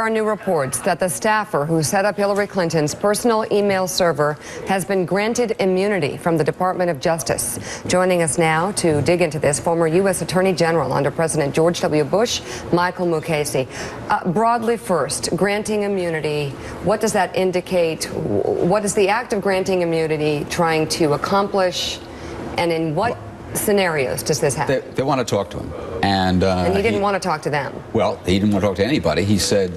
are new reports that the staffer who set up Hillary Clinton's personal email server has been granted immunity from the Department of Justice. Joining us now to dig into this, former U.S. Attorney General under President George W. Bush, Michael Mukasey. Broadly first, granting immunity, what does that indicate? What is the act of granting immunity trying to accomplish, and in what scenarios does this happen? They want to talk to him. And he didn't want to talk to them. Well, he didn't want to talk to anybody. He said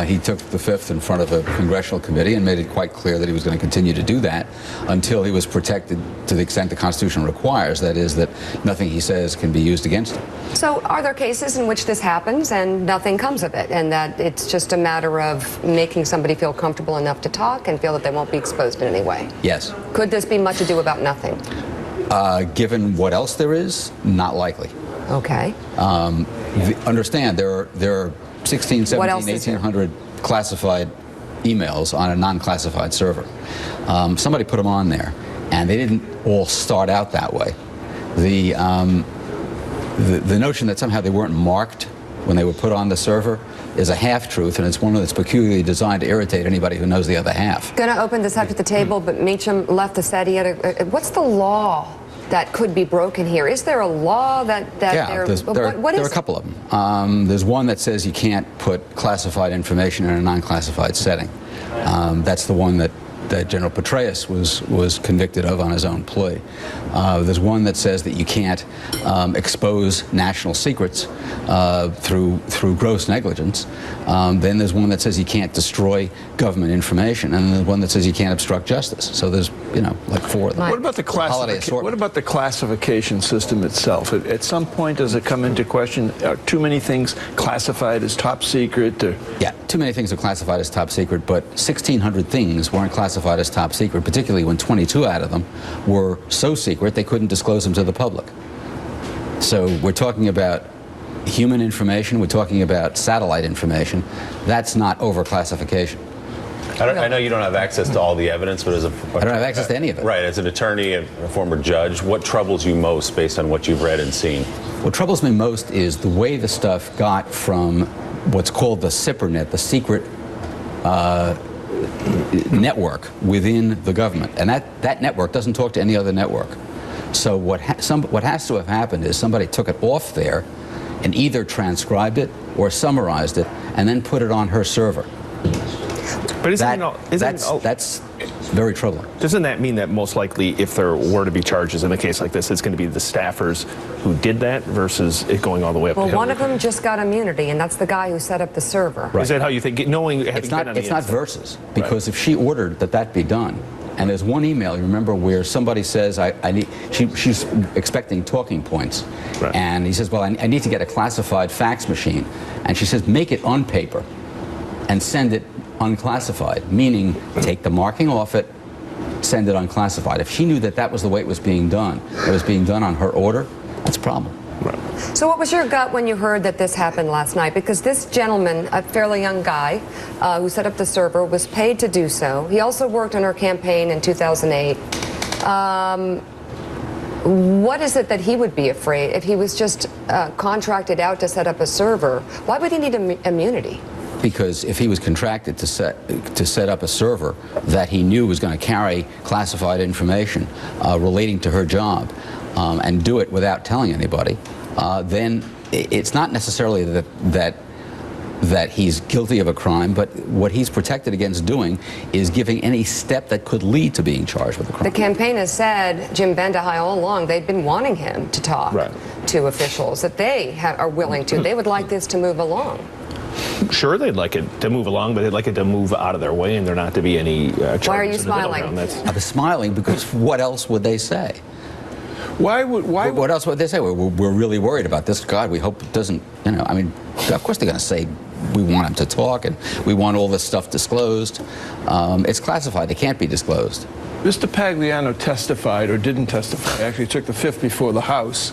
he took the fifth in front of a congressional committee and made it quite clear that he was going to continue to do that until he was protected to the extent the Constitution requires. That is, that nothing he says can be used against him. So are there cases in which this happens and nothing comes of it, and that it's just a matter of making somebody feel comfortable enough to talk and feel that they won't be exposed in any way? Yes. Could this be much ado about nothing? Given what else there is, not likely. Okay. Understand, there are 16, 17, 1,800 classified emails on a non-classified server. Somebody put them on there, and they didn't all start out that way. The notion that somehow they weren't marked when they were put on the server is a half-truth, and it's one that's peculiarly designed to irritate anybody who knows the other half. Going to open this up to the table, but Meacham left the set. He had what's the law that could be broken here? Is there a law that yeah, there are a couple of them. There's one that says you can't put classified information in a non-classified setting. That's the one that General Petraeus was convicted of on his own plea. There's one that says that you can't expose national secrets through gross negligence. Then there's one that says you can't destroy government information, and there's one that says you can't obstruct justice. So there's, like four of them. What about the classification system itself? At some point, does it come into question? Are too many things classified as top secret? Yeah, too many things are classified as top secret, but 1,600 things weren't classified as top secret, particularly when 22 out of them were so secret they couldn't disclose them to the public. So we're talking about human information, we're talking about satellite information. That's not overclassification. I know you don't have access to all the evidence, but I don't have access to any of it. Right, as an attorney and a former judge, what troubles you most based on what you've read and seen? What troubles me most is the way the stuff got from what's called the SIPRNet, the secret network within the government, and that network doesn't talk to any other network. So what has to have happened is somebody took it off there and either transcribed it or summarized it and then put it on her server. But that's very troubling. Doesn't that mean that most likely, if there were to be charges in a case like this, it's going to be the staffers who did that versus it going all the way up to Hillary? Well, one of them just got immunity, and that's the guy who set up the server. Right. Is that how you think? Knowing it's not versus, because if she ordered that be done, and there's one email, you remember, where somebody says, she's expecting talking points. Right. And he says, well, I need to get a classified fax machine. And she says, make it on paper and send it unclassified, meaning take the marking off it, send it unclassified. If she knew that was the way it was being done, it was being done on her order, that's a problem. Right. So what was your gut when you heard that this happened last night? Because this gentleman, a fairly young guy who set up the server, was paid to do so. He also worked on her campaign in 2008. What is it that he would be afraid if he was just contracted out to set up a server? Why would he need immunity? Because if he was contracted to set up a server that he knew was going to carry classified information relating to her job and do it without telling anybody, then it's not necessarily that he's guilty of a crime, but what he's protected against doing is giving any step that could lead to being charged with a crime. The campaign has said, Jim Bendahai, all along, they've been wanting him to talk to officials, that they are willing to. They would like this to move along. Sure, they'd like it to move along, but they'd like it to move out of their way and there not to be any charges. Why are you smiling? I was smiling because what else would they say? What else would they say? We're really worried about this. God, we hope it doesn't, of course they're going to say we want him to talk and we want all this stuff disclosed. It's classified. It can't be disclosed. Mr. Pagliano testified, or didn't testify, actually took the fifth before the House,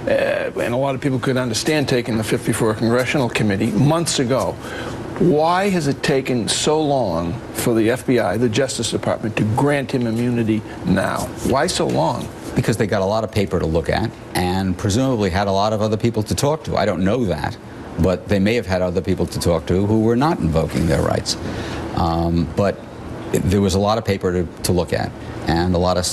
and a lot of people could understand taking the fifth before a congressional committee months ago. Why has it taken so long for the FBI, the Justice Department, to grant him immunity now? Why so long? Because they got a lot of paper to look at and presumably had a lot of other people to talk to. I don't know that. but they may have had other people to talk to who were not invoking their rights. But there was a lot of paper to look at, and a lot of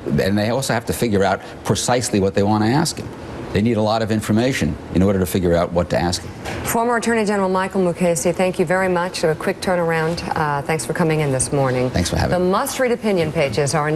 and they also have to figure out precisely what they want to ask him. They need a lot of information in order to figure out what to ask him. Former Attorney General Michael Mukasey, thank you very much. A quick turnaround. Thanks for coming in this morning. Thanks for having me. The must-read opinion pages are